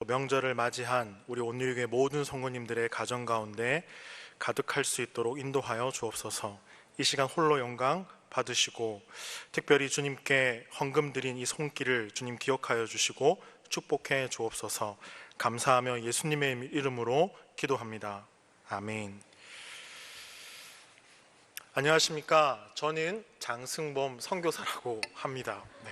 명절을 맞이한 우리 온누리교회 모든 성도님들의 가정 가운데 가득할 수 있도록 인도하여 주옵소서. 이 시간 홀로 영광 받으시고 특별히 주님께 헌금 드린 이 손길을 주님 기억하여 주시고 축복해 주옵소서. 감사하며 예수님의 이름으로 기도합니다. 아멘. 안녕하십니까. 저는 장승범 선교사라고 합니다. 네.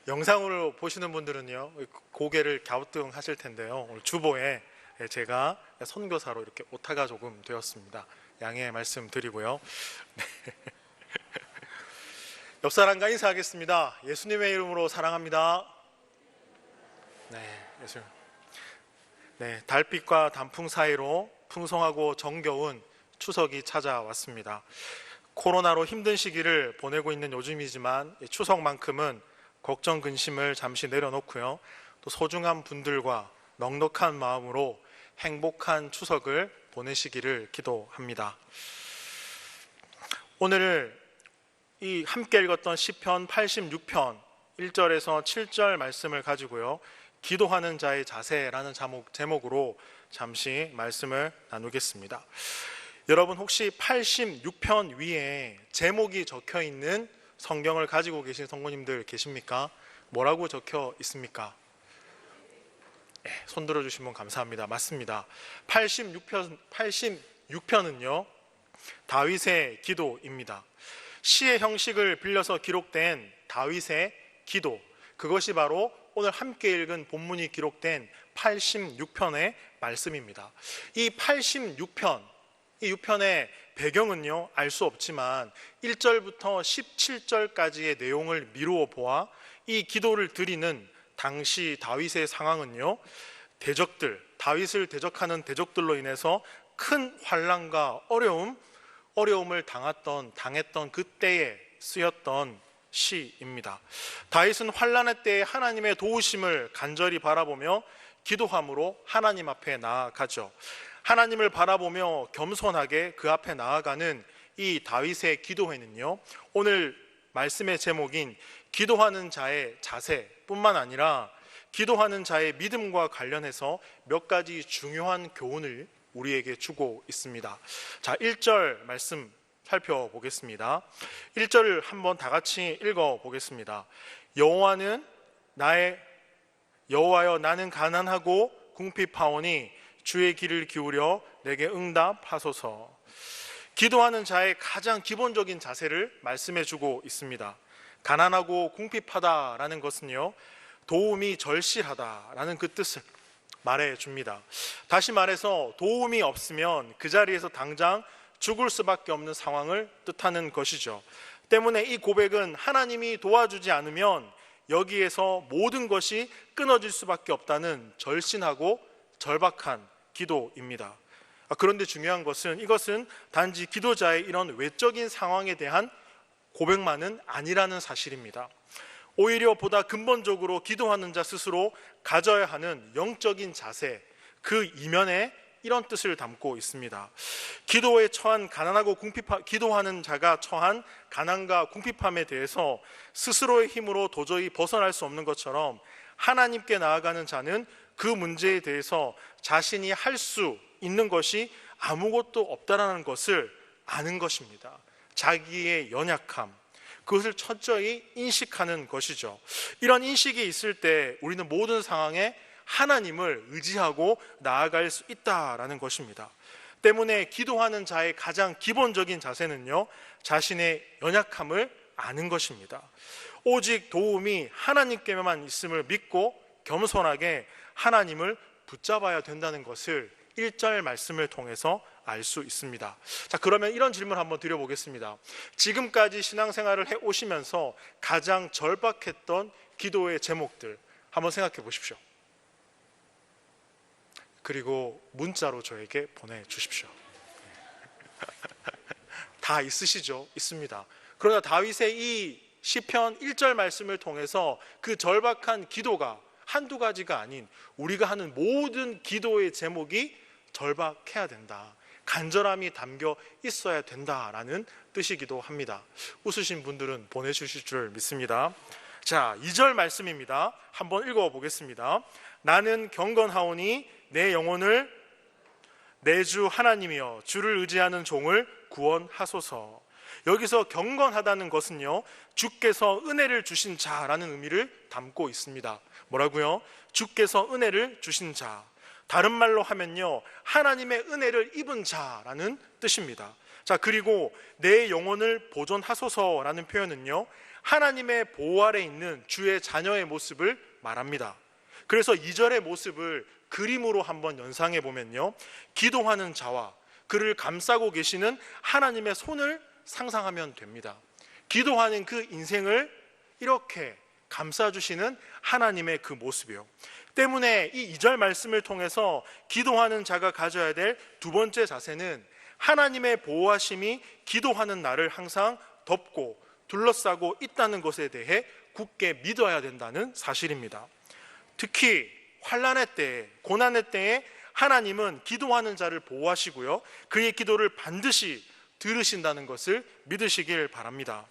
영상으로 보시는 분들은요 고개를 갸우뚱하실 텐데요, 오늘 주보에 제가 선교사로 이렇게 오타가 조금 되었습니다. 양해 말씀드리고요. 네. 옆 사람과 인사하겠습니다. 예수님의 이름으로 사랑합니다. 네, 예수님. 네, 달빛과 단풍 사이로 풍성하고 정겨운 추석이 찾아왔습니다. 코로나로 힘든 시기를 보내고 있는 요즘이지만 추석만큼은 걱정 근심을 잠시 내려놓고요, 또 소중한 분들과 넉넉한 마음으로 행복한 추석을 보내시기를 기도합니다. 오늘 이 함께 읽었던 시편 86편 1절에서 7절 말씀을 가지고요, 기도하는 자의 자세라는 제목으로 잠시 말씀을 나누겠습니다. 여러분 혹시 86편 위에 제목이 적혀 있는 성경을 가지고 계신 성도님들 계십니까? 뭐라고 적혀 있습니까? 네, 손 들어주시면 감사합니다. 맞습니다. 86편은요 다윗의 기도입니다. 시의 형식을 빌려서 기록된 다윗의 기도, 그것이 바로 오늘 함께 읽은 본문이 기록된 86편의 말씀입니다. 이 86편, 이 6편의 배경은요 알 수 없지만 1절부터 17절까지의 내용을 미루어 보아 이 기도를 드리는 당시 다윗의 상황은요, 대적들, 다윗을 대적하는 대적들로 인해서 큰 환난과 어려움을 당했던 그때에 쓰였던 시입니다. 다윗은 환난의 때에 하나님의 도우심을 간절히 바라보며 기도함으로 하나님 앞에 나아가죠. 하나님을 바라보며 겸손하게 그 앞에 나아가는 이 다윗의 기도회는요, 오늘 말씀의 제목인 기도하는 자의 자세뿐만 아니라 기도하는 자의 믿음과 관련해서 몇 가지 중요한 교훈을 우리에게 주고 있습니다. 자, 1절 말씀 살펴보겠습니다. 1절을 한번 다 같이 읽어보겠습니다. 여호와여 나는 가난하고 궁핍하오니 주의 귀를 기울여 내게 응답하소서. 기도하는 자의 가장 기본적인 자세를 말씀해 주고 있습니다. 가난하고 궁핍하다라는 것은요, 도움이 절실하다라는 그 뜻을 말해 줍니다. 다시 말해서 도움이 없으면 그 자리에서 당장 죽을 수밖에 없는 상황을 뜻하는 것이죠. 때문에 이 고백은 하나님이 도와주지 않으면 여기에서 모든 것이 끊어질 수밖에 없다는 절신하고 절박한 기도입니다. 그런데 중요한 것은 이것은 단지 기도자의 이런 외적인 상황에 대한 고백만은 아니라는 사실입니다. 오히려 보다 근본적으로 기도하는 자 스스로 가져야 하는 영적인 자세, 그 이면에 이런 뜻을 담고 있습니다. 기도하는 자가 처한 가난과 궁핍함에 대해서 스스로의 힘으로 도저히 벗어날 수 없는 것처럼 하나님께 나아가는 자는 그 문제에 대해서 자신이 할 수 있는 것이 아무것도 없다라는 것을 아는 것입니다. 자기의 연약함, 그것을 철저히 인식하는 것이죠. 이런 인식이 있을 때 우리는 모든 상황에 하나님을 의지하고 나아갈 수 있다라는 것입니다. 때문에 기도하는 자의 가장 기본적인 자세는요, 자신의 연약함을 아는 것입니다. 오직 도움이 하나님께만 있음을 믿고 겸손하게 하나님을 붙잡아야 된다는 것을 1절 말씀을 통해서 알 수 있습니다. 자, 그러면 이런 질문 한번 드려보겠습니다. 지금까지 신앙생활을 해오시면서 가장 절박했던 기도의 제목들 한번 생각해 보십시오. 그리고 문자로 저에게 보내주십시오. 다 있으시죠? 있습니다. 그러나 다윗의 이 시편 1절 말씀을 통해서 그 절박한 기도가 한두 가지가 아닌 우리가 하는 모든 기도의 제목이 절박해야 된다, 간절함이 담겨 있어야 된다라는 뜻이기도 합니다. 웃으신 분들은 보내주실 줄 믿습니다. 자, 2절 말씀입니다. 한번 읽어보겠습니다. 나는 경건하오니 내 영혼을 내 주 하나님이여 주를 의지하는 종을 구원하소서. 여기서 경건하다는 것은요, 주께서 은혜를 주신 자라는 의미를 담고 있습니다. 뭐라고요? 주께서 은혜를 주신 자. 다른 말로 하면요, 하나님의 은혜를 입은 자라는 뜻입니다. 자, 그리고 내 영혼을 보존하소서라는 표현은요, 하나님의 보호 아래 있는 주의 자녀의 모습을 말합니다. 그래서 2절의 모습을 그림으로 한번 연상해 보면요, 기도하는 자와 그를 감싸고 계시는 하나님의 손을 상상하면 됩니다. 기도하는 그 인생을 이렇게 감싸주시는 하나님의 그 모습이요. 때문에 이 2절 말씀을 통해서 기도하는 자가 가져야 될 두 번째 자세는 하나님의 보호하심이 기도하는 나를 항상 덮고 둘러싸고 있다는 것에 대해 굳게 믿어야 된다는 사실입니다. 특히 환난의 때에, 고난의 때에 하나님은 기도하는 자를 보호하시고요, 그의 기도를 반드시 들으신다는 것을 믿으시길 바랍니다.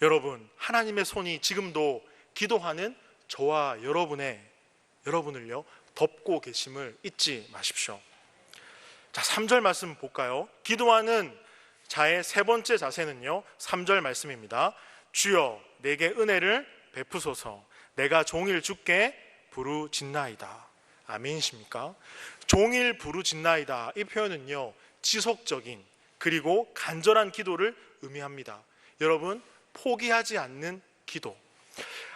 여러분, 하나님의 손이 지금도 기도하는 저와 여러분을요 덮고 계심을 잊지 마십시오. 자, 3절 말씀 볼까요? 기도하는 자의 세 번째 자세는요, 3절 말씀입니다. 주여 내게 은혜를 베푸소서. 내가 종일 주께 부르짖나이다. 아멘이십니까? 종일 부르짖나이다, 이 표현은요, 지속적인 그리고 간절한 기도를 의미합니다. 여러분, 포기하지 않는 기도,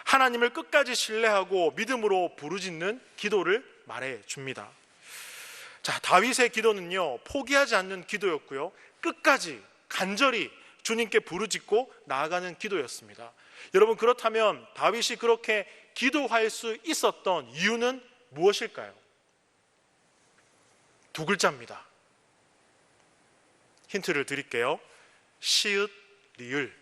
하나님을 끝까지 신뢰하고 믿음으로 부르짖는 기도를 말해 줍니다. 자, 다윗의 기도는요, 포기하지 않는 기도였고요, 끝까지 간절히 주님께 부르짖고 나아가는 기도였습니다. 여러분, 그렇다면 다윗이 그렇게 기도할 수 있었던 이유는 무엇일까요? 두 글자입니다. 힌트를 드릴게요. 시읒 리을,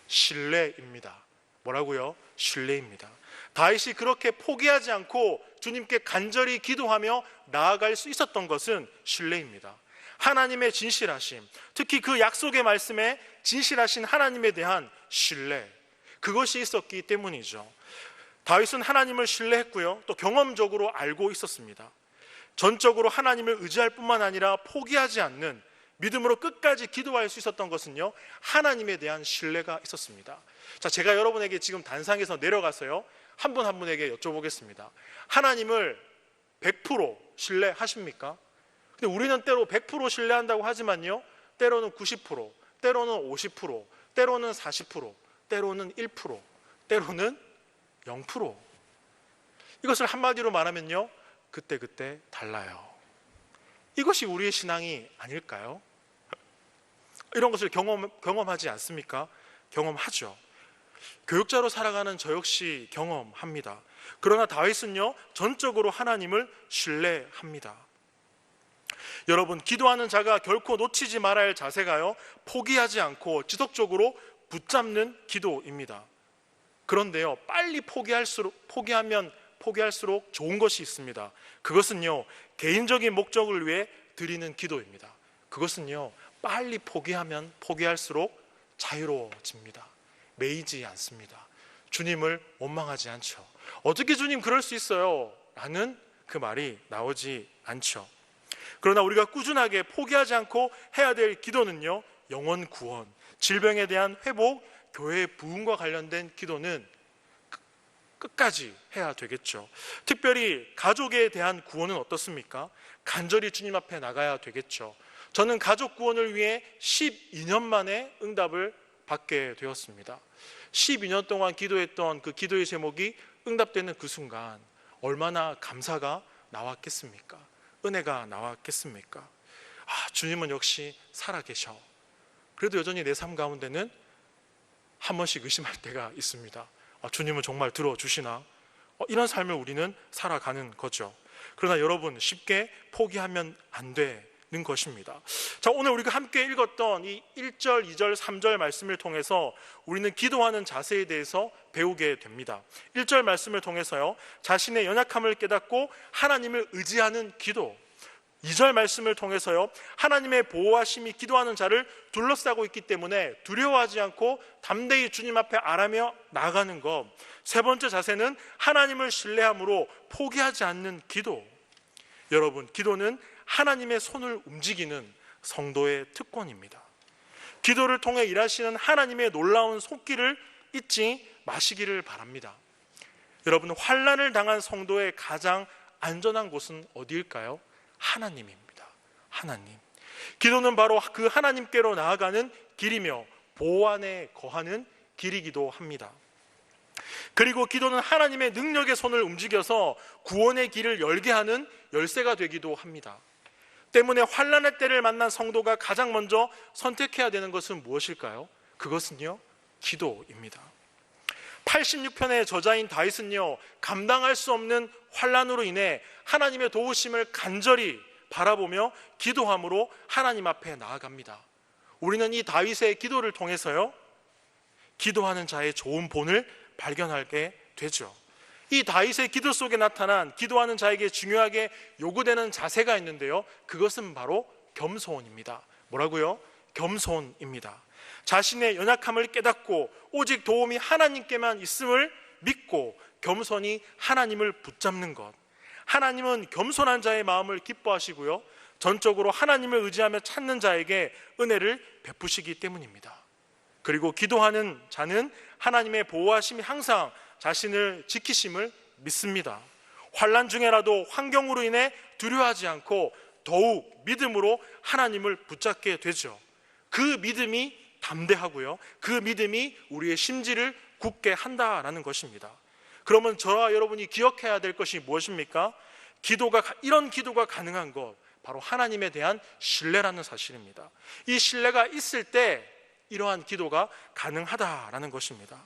신뢰입니다. 뭐라고요? 신뢰입니다. 다윗이 그렇게 포기하지 않고 주님께 간절히 기도하며 나아갈 수 있었던 것은 신뢰입니다. 하나님의 진실하심, 특히 그 약속의 말씀에 진실하신 하나님에 대한 신뢰, 그것이 있었기 때문이죠. 다윗은 하나님을 신뢰했고요, 또 경험적으로 알고 있었습니다. 전적으로 하나님을 의지할 뿐만 아니라 포기하지 않는 믿음으로 끝까지 기도할 수 있었던 것은요, 하나님에 대한 신뢰가 있었습니다. 자, 제가 여러분에게 지금 단상에서 내려가서요, 한 분 한 분에게 여쭤보겠습니다. 하나님을 100% 신뢰하십니까? 근데 우리는 때로 100% 신뢰한다고 하지만요, 때로는 90%, 때로는 50%, 때로는 40%, 때로는 1%, 때로는 0%. 이것을 한마디로 말하면요, 그때그때 달라요. 이것이 우리의 신앙이 아닐까요? 이런 것을 경험하지 않습니까? 경험하죠. 교육자로 살아가는 저 역시 경험합니다. 그러나 다윗은요, 전적으로 하나님을 신뢰합니다. 여러분, 기도하는 자가 결코 놓치지 말아야 할 자세가요, 포기하지 않고 지속적으로 붙잡는 기도입니다. 그런데요, 빨리 포기하면 포기할수록 좋은 것이 있습니다. 그것은요, 개인적인 목적을 위해 드리는 기도입니다. 그것은요, 빨리 포기하면 포기할수록 자유로워집니다. 매이지 않습니다. 주님을 원망하지 않죠. 어떻게 주님 그럴 수 있어요? 라는 그 말이 나오지 않죠. 그러나 우리가 꾸준하게 포기하지 않고 해야 될 기도는요, 영혼 구원, 질병에 대한 회복, 교회의 부흥과 관련된 기도는 끝까지 해야 되겠죠. 특별히 가족에 대한 구원은 어떻습니까? 간절히 주님 앞에 나가야 되겠죠. 저는 가족 구원을 위해 12년 만에 응답을 받게 되었습니다. 12년 동안 기도했던 그 기도의 제목이 응답되는 그 순간 얼마나 감사가 나왔겠습니까? 은혜가 나왔겠습니까? 주님은 역시 살아계셔. 그래도 여전히 내 삶 가운데는 한 번씩 의심할 때가 있습니다. 주님은 정말 들어주시나? 이런 삶을 우리는 살아가는 거죠. 그러나 여러분, 쉽게 포기하면 안 되는 것입니다. 자, 오늘 우리가 함께 읽었던 이 1절, 2절, 3절 말씀을 통해서 우리는 기도하는 자세에 대해서 배우게 됩니다. 1절 말씀을 통해서요, 자신의 연약함을 깨닫고 하나님을 의지하는 기도, 2절 말씀을 통해서요, 하나님의 보호하심이 기도하는 자를 둘러싸고 있기 때문에 두려워하지 않고 담대히 주님 앞에 아뢰며 나아가는 것. 세 번째 자세는 하나님을 신뢰함으로 포기하지 않는 기도. 여러분, 기도는 하나님의 손을 움직이는 성도의 특권입니다. 기도를 통해 일하시는 하나님의 놀라운 손길을 잊지 마시기를 바랍니다. 여러분, 환난을 당한 성도의 가장 안전한 곳은 어디일까요? 하나님입니다. 하나님. 기도는 바로 그 하나님께로 나아가는 길이며 보호 안에 거하는 길이기도 합니다. 그리고 기도는 하나님의 능력의 손을 움직여서 구원의 길을 열게 하는 열쇠가 되기도 합니다. 때문에 환난의 때를 만난 성도가 가장 먼저 선택해야 되는 것은 무엇일까요? 그것은요, 기도입니다. 86편의 저자인 다윗은요, 감당할 수 없는 환난으로 인해 하나님의 도우심을 간절히 바라보며 기도함으로 하나님 앞에 나아갑니다. 우리는 이 다윗의 기도를 통해서요, 기도하는 자의 좋은 본을 발견하게 되죠. 이 다윗의 기도 속에 나타난 기도하는 자에게 중요하게 요구되는 자세가 있는데요, 그것은 바로 겸손입니다. 뭐라고요? 겸손입니다. 자신의 연약함을 깨닫고 오직 도움이 하나님께만 있음을 믿고 겸손히 하나님을 붙잡는 것. 하나님은 겸손한 자의 마음을 기뻐하시고요, 전적으로 하나님을 의지하며 찾는 자에게 은혜를 베푸시기 때문입니다. 그리고 기도하는 자는 하나님의 보호하심이 항상 자신을 지키심을 믿습니다. 환난 중에라도 환경으로 인해 두려워하지 않고 더욱 믿음으로 하나님을 붙잡게 되죠. 그 믿음이 담대하고요, 그 믿음이 우리의 심지를 굳게 한다라는 것입니다. 그러면 저와 여러분이 기억해야 될 것이 무엇입니까? 이런 기도가 가능한 것, 바로 하나님에 대한 신뢰라는 사실입니다. 이 신뢰가 있을 때 이러한 기도가 가능하다라는 것입니다.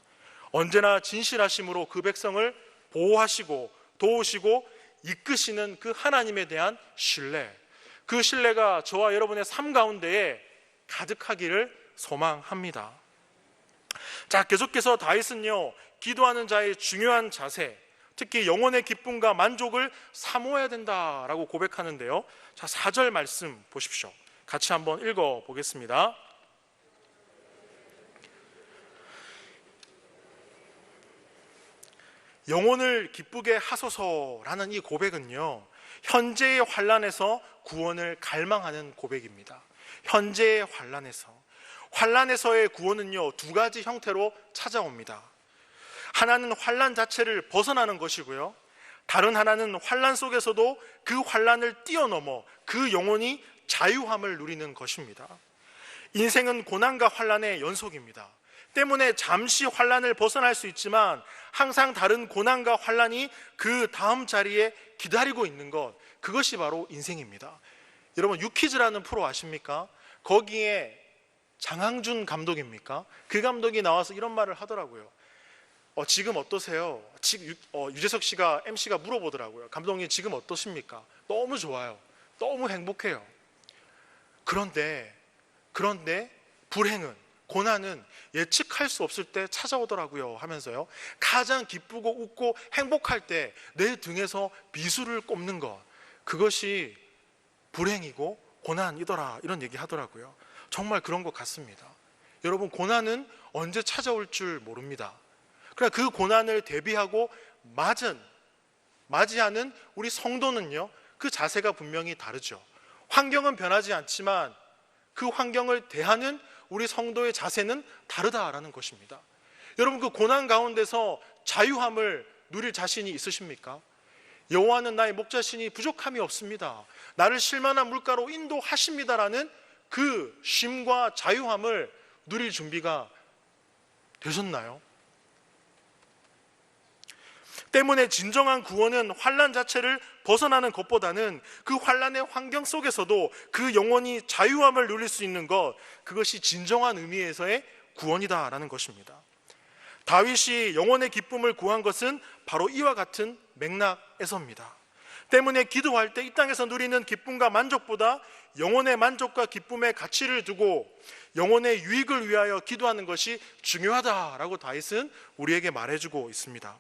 언제나 진실하심으로 그 백성을 보호하시고 도우시고 이끄시는 그 하나님에 대한 신뢰, 그 신뢰가 저와 여러분의 삶 가운데에 가득하기를 소망합니다. 자, 계속해서 다윗은요, 기도하는 자의 중요한 자세, 특히 영혼의 기쁨과 만족을 사모해야 된다라고 고백하는데요, 자, 4절 말씀 보십시오. 같이 한번 읽어보겠습니다. 영혼을 기쁘게 하소서라는 이 고백은요, 현재의 환난에서 구원을 갈망하는 고백입니다. 현재의 환난에서의 구원은요, 두 가지 형태로 찾아옵니다. 하나는 환난 자체를 벗어나는 것이고요, 다른 하나는 환난 속에서도 그 환난을 뛰어넘어 그 영혼이 자유함을 누리는 것입니다. 인생은 고난과 환난의 연속입니다. 때문에 잠시 환난을 벗어날 수 있지만 항상 다른 고난과 환난이 그 다음 자리에 기다리고 있는 것, 그것이 바로 인생입니다. 여러분, 유퀴즈라는 프로 아십니까? 거기에 장항준 감독입니까? 그 감독이 나와서 이런 말을 하더라고요. 지금 어떠세요? 유재석 씨가 MC가 물어보더라고요. 감독님 지금 어떠십니까? 너무 좋아요. 너무 행복해요. 그런데 불행은, 고난은 예측할 수 없을 때 찾아오더라고요 하면서요, 가장 기쁘고 웃고 행복할 때 내 등에서 비수를 꼽는 것, 그것이 불행이고 고난이더라, 이런 얘기 하더라고요. 정말 그런 것 같습니다. 여러분, 고난은 언제 찾아올 줄 모릅니다. 그러나 그 고난을 대비하고 맞이하는 우리 성도는요, 그 자세가 분명히 다르죠. 환경은 변하지 않지만 그 환경을 대하는 우리 성도의 자세는 다르다라는 것입니다. 여러분, 그 고난 가운데서 자유함을 누릴 자신이 있으십니까? 여호와는 나의 목자시니 부족함이 없습니다. 나를 쉴만한 물가로 인도하십니다라는 그 쉼과 자유함을 누릴 준비가 되셨나요? 때문에 진정한 구원은 환난 자체를 벗어나는 것보다는 그 환난의 환경 속에서도 그 영혼이 자유함을 누릴 수 있는 것, 그것이 진정한 의미에서의 구원이다라는 것입니다. 다윗이 영혼의 기쁨을 구한 것은 바로 이와 같은 맥락에서입니다. 때문에 기도할 때 이 땅에서 누리는 기쁨과 만족보다 영혼의 만족과 기쁨의 가치를 두고 영혼의 유익을 위하여 기도하는 것이 중요하다라고 다윗은 우리에게 말해주고 있습니다.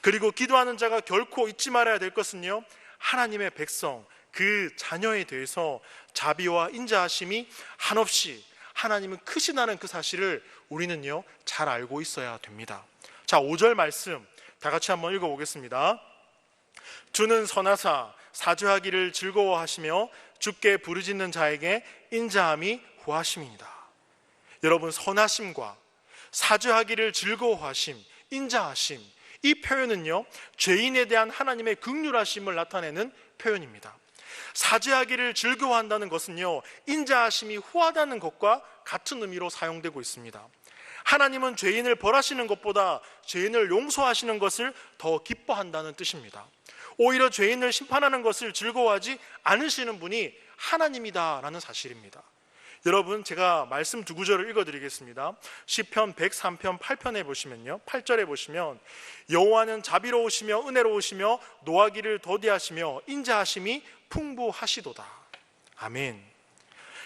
그리고 기도하는 자가 결코 잊지 말아야 될 것은요, 하나님의 백성, 그 자녀에 대해서 자비와 인자하심이 한없이 하나님은 크시다는 그 사실을 우리는요 잘 알고 있어야 됩니다. 자, 5절 말씀 다 같이 한번 읽어보겠습니다. 주는 선하사 사죄하기를 즐거워하시며 주께 부르짖는 자에게 인자함이 후하심이니이다. 여러분, 선하심과 사죄하기를 즐거워하심, 인자하심, 이 표현은요 죄인에 대한 하나님의 긍휼하심을 나타내는 표현입니다. 사죄하기를 즐거워한다는 것은요 인자하심이 후하다는 것과 같은 의미로 사용되고 있습니다. 하나님은 죄인을 벌하시는 것보다 죄인을 용서하시는 것을 더 기뻐한다는 뜻입니다. 오히려 죄인을 심판하는 것을 즐거워하지 않으시는 분이 하나님이다라는 사실입니다. 여러분, 제가 말씀 두 구절을 읽어드리겠습니다. 시편 103편 8편에 보시면요, 8절에 보시면 여호와는 자비로우시며 은혜로우시며 노하기를 더디하시며 인자하심이 풍부하시도다. 아멘.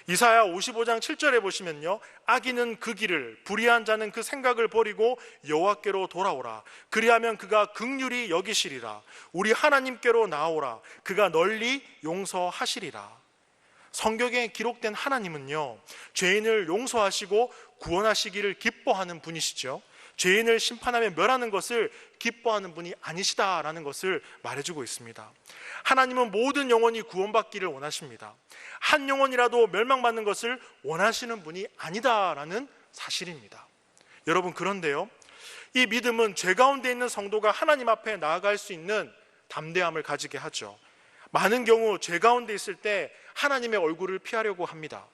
이사야 55장 7절에 보시면요, 악인은 그 길을, 불의한 자는 그 생각을 버리고 여호와께로 돌아오라. 그리하면 그가 긍휼히 여기시리라. 우리 하나님께로 나오라. 그가 널리 용서하시리라. 성경에 기록된 하나님은요 죄인을 용서하시고 구원하시기를 기뻐하는 분이시죠. 죄인을 심판하며 멸하는 것을 기뻐하는 분이 아니시다라는 것을 말해주고 있습니다. 하나님은 모든 영혼이 구원받기를 원하십니다. 한 영혼이라도 멸망받는 것을 원하시는 분이 아니다라는 사실입니다. 여러분, 그런데요 이 믿음은 죄 가운데 있는 성도가 하나님 앞에 나아갈 수 있는 담대함을 가지게 하죠. 많은 경우 죄 가운데 있을 때 하나님의 얼굴을 피하려고 합니다.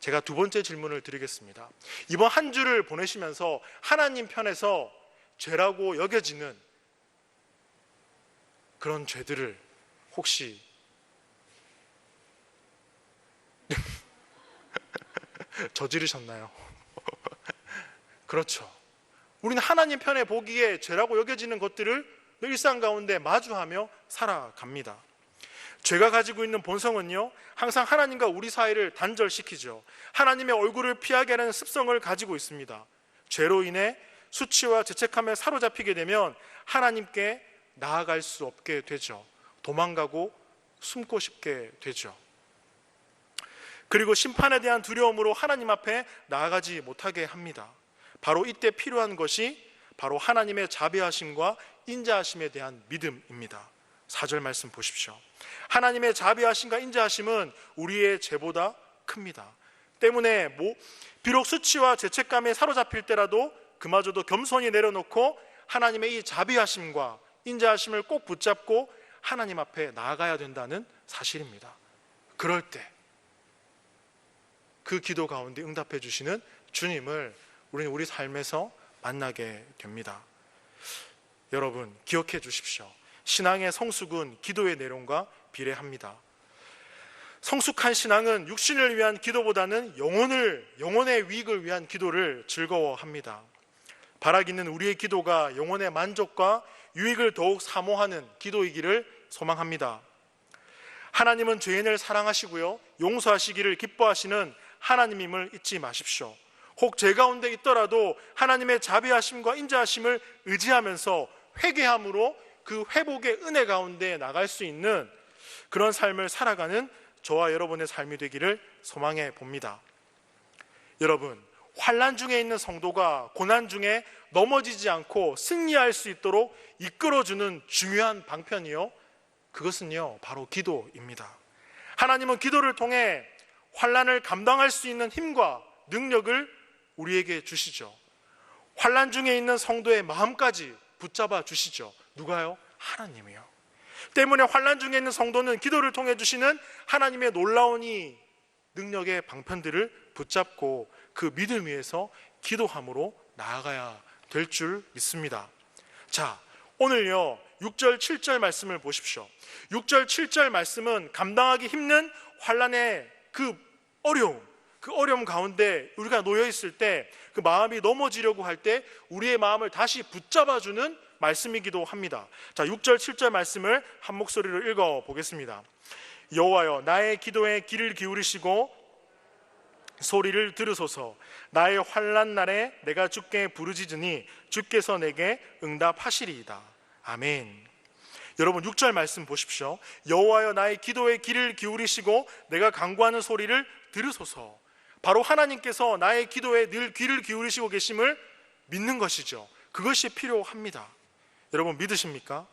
제가 두 번째 질문을 드리겠습니다. 이번 한 주를 보내시면서 하나님 편에서 죄라고 여겨지는 그런 죄들을 혹시 저지르셨나요? 그렇죠. 우리는 하나님 편에 보기에 죄라고 여겨지는 것들을 일상 가운데 마주하며 살아갑니다. 죄가 가지고 있는 본성은요 항상 하나님과 우리 사이를 단절시키죠. 하나님의 얼굴을 피하게 하는 습성을 가지고 있습니다. 죄로 인해 수치와 죄책감에 사로잡히게 되면 하나님께 나아갈 수 없게 되죠. 도망가고 숨고 싶게 되죠. 그리고 심판에 대한 두려움으로 하나님 앞에 나아가지 못하게 합니다. 바로 이때 필요한 것이 바로 하나님의 자비하심과 인자하심에 대한 믿음입니다. 4절 말씀 보십시오. 하나님의 자비하심과 인자하심은 우리의 죄보다 큽니다. 때문에 비록 수치와 죄책감에 사로잡힐 때라도 그마저도 겸손히 내려놓고 하나님의 이 자비하심과 인자하심을 꼭 붙잡고 하나님 앞에 나아가야 된다는 사실입니다. 그럴 때 그 기도 가운데 응답해 주시는 주님을 우리는 우리 삶에서 만나게 됩니다. 여러분, 기억해 주십시오. 신앙의 성숙은 기도의 내용과 비례합니다. 성숙한 신앙은 육신을 위한 기도보다는 영혼의 유익을 위한 기도를 즐거워합니다. 바라기는 우리의 기도가 영혼의 만족과 유익을 더욱 사모하는 기도이기를 소망합니다. 하나님은 죄인을 사랑하시고요 용서하시기를 기뻐하시는 하나님임을 잊지 마십시오. 혹 죄 가운데 있더라도 하나님의 자비하심과 인자하심을 의지하면서 회개함으로 그 회복의 은혜 가운데 나갈 수 있는 그런 삶을 살아가는 저와 여러분의 삶이 되기를 소망해 봅니다. 여러분, 환난 중에 있는 성도가 고난 중에 넘어지지 않고 승리할 수 있도록 이끌어주는 중요한 방편이요 그것은요 바로 기도입니다. 하나님은 기도를 통해 환난을 감당할 수 있는 힘과 능력을 우리에게 주시죠. 환난 중에 있는 성도의 마음까지 붙잡아 주시죠. 누가요? 하나님이요. 때문에 환난 중에 있는 성도는 기도를 통해 주시는 하나님의 놀라운 이 능력의 방편들을 붙잡고 그 믿음 위에서 기도함으로 나아가야 될 줄 믿습니다. 자, 오늘요 6절 7절 말씀을 보십시오. 6절 7절 말씀은 감당하기 힘든 환난의 그 어려움 가운데 우리가 놓여 있을 때 그 마음이 넘어지려고 할 때 우리의 마음을 다시 붙잡아주는 말씀이기도 합니다. 자, 6절 7절 말씀을 한 목소리로 읽어 보겠습니다. 여호와여, 나의 기도에 귀를 기울이시고 소리를 들으소서. 나의 환난 날에 내가 주께 부르짖으니 주께서 내게 응답하시리이다. 아멘. 여러분 6절 말씀 보십시오. 여호와여 나의 기도에 귀를 기울이시고 내가 간구하는 소리를 들으소서. 바로 하나님께서 나의 기도에 늘 귀를 기울이시고 계심을 믿는 것이죠. 그것이 필요합니다. 여러분 믿으십니까?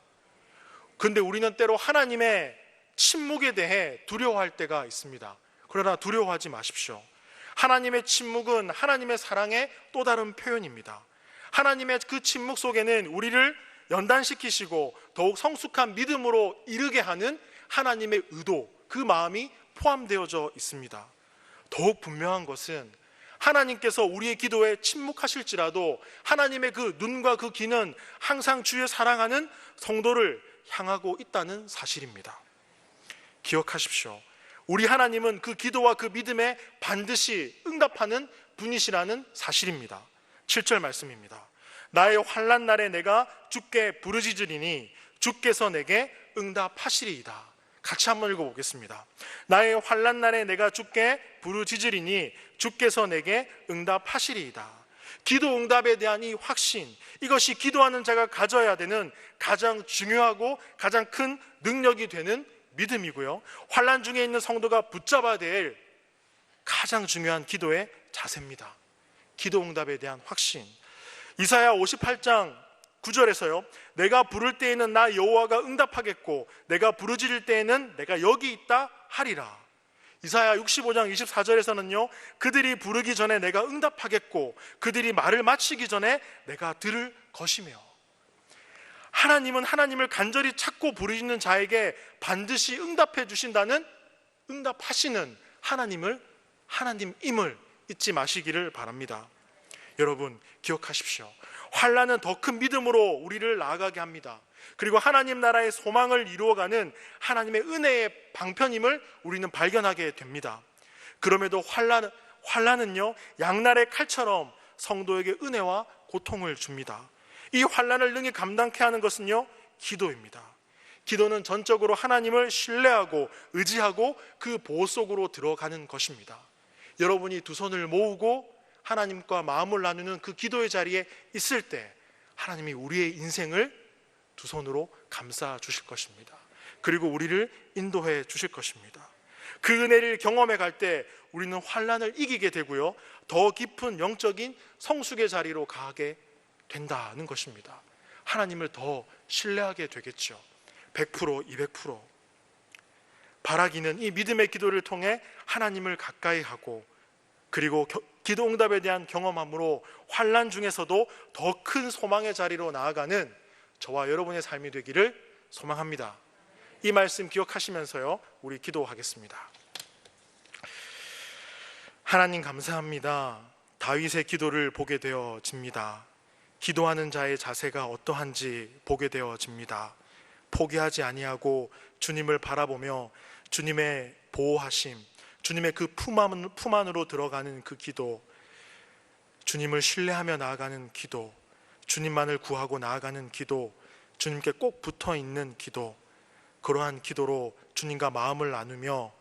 근데 우리는 때로 하나님의 침묵에 대해 두려워할 때가 있습니다. 그러나 두려워하지 마십시오. 하나님의 침묵은 하나님의 사랑의 또 다른 표현입니다. 하나님의 그 침묵 속에는 우리를 연단시키시고 더욱 성숙한 믿음으로 이르게 하는 하나님의 의도, 그 마음이 포함되어져 있습니다. 더욱 분명한 것은 하나님께서 우리의 기도에 침묵하실지라도 하나님의 그 눈과 그 귀는 항상 주의 사랑하는 성도를 향하고 있다는 사실입니다. 기억하십시오. 우리 하나님은 그 기도와 그 믿음에 반드시 응답하는 분이시라는 사실입니다. 7절 말씀입니다. 나의 환난 날에 내가 주께 부르짖으리니 주께서 내게 응답하시리이다. 같이 한번 읽어보겠습니다. 나의 환난 날에 내가 주께 부르짖으리니 주께서 내게 응답하시리이다. 기도 응답에 대한 이 확신, 이것이 기도하는 자가 가져야 되는 가장 중요하고 가장 큰 능력이 되는 믿음이고요, 환난 중에 있는 성도가 붙잡아야 될 가장 중요한 기도의 자세입니다. 기도 응답에 대한 확신. 이사야 58장 9절에서요 내가 부를 때에는 나 여호와가 응답하겠고 내가 부르짖을 때에는 내가 여기 있다 하리라. 이사야 65장 24절에서는요 그들이 부르기 전에 내가 응답하겠고 그들이 말을 마치기 전에 내가 들을 것이며. 하나님은 하나님을 간절히 찾고 부르짖는 자에게 반드시 응답해 주신다는, 응답하시는 하나님임을 잊지 마시기를 바랍니다. 여러분 기억하십시오. 환난은 더 큰 믿음으로 우리를 나아가게 합니다. 그리고 하나님 나라의 소망을 이루어가는 하나님의 은혜의 방편임을 우리는 발견하게 됩니다. 그럼에도 환난은요 양날의 칼처럼 성도에게 은혜와 고통을 줍니다. 이 환난을 능히 감당케 하는 것은요 기도입니다. 기도는 전적으로 하나님을 신뢰하고 의지하고 그 보호 속으로 들어가는 것입니다. 여러분이 두 손을 모으고 하나님과 마음을 나누는 그 기도의 자리에 있을 때 하나님이 우리의 인생을 두 손으로 감싸 주실 것입니다. 그리고 우리를 인도해 주실 것입니다. 그 은혜를 경험해 갈 때 우리는 환난을 이기게 되고요 더 깊은 영적인 성숙의 자리로 가게 된다는 것입니다. 하나님을 더 신뢰하게 되겠죠. 100%, 200%. 바라기는 이 믿음의 기도를 통해 하나님을 가까이 하고 그리고 기도 응답에 대한 경험함으로 환난 중에서도 더 큰 소망의 자리로 나아가는 저와 여러분의 삶이 되기를 소망합니다. 이 말씀 기억하시면서요 우리 기도하겠습니다. 하나님 감사합니다. 다윗의 기도를 보게 되어집니다. 기도하는 자의 자세가 어떠한지 보게 되어집니다. 포기하지 아니하고 주님을 바라보며 주님의 보호하심, 주님의 그 품 안으로 들어가는 그 기도, 주님을 신뢰하며 나아가는 기도, 주님만을 구하고 나아가는 기도, 주님께 꼭 붙어있는 기도, 그러한 기도로 주님과 마음을 나누며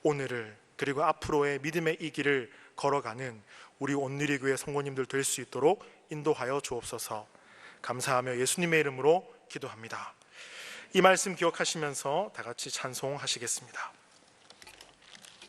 오늘을 그리고 앞으로의 믿음의 이 길을 걸어가는 우리 온누리교회 성도님들 될 수 있도록 인도하여 주옵소서. 감사하며 예수님의 이름으로 기도합니다. 이 말씀 기억하시면서 다 같이 찬송하시겠습니다.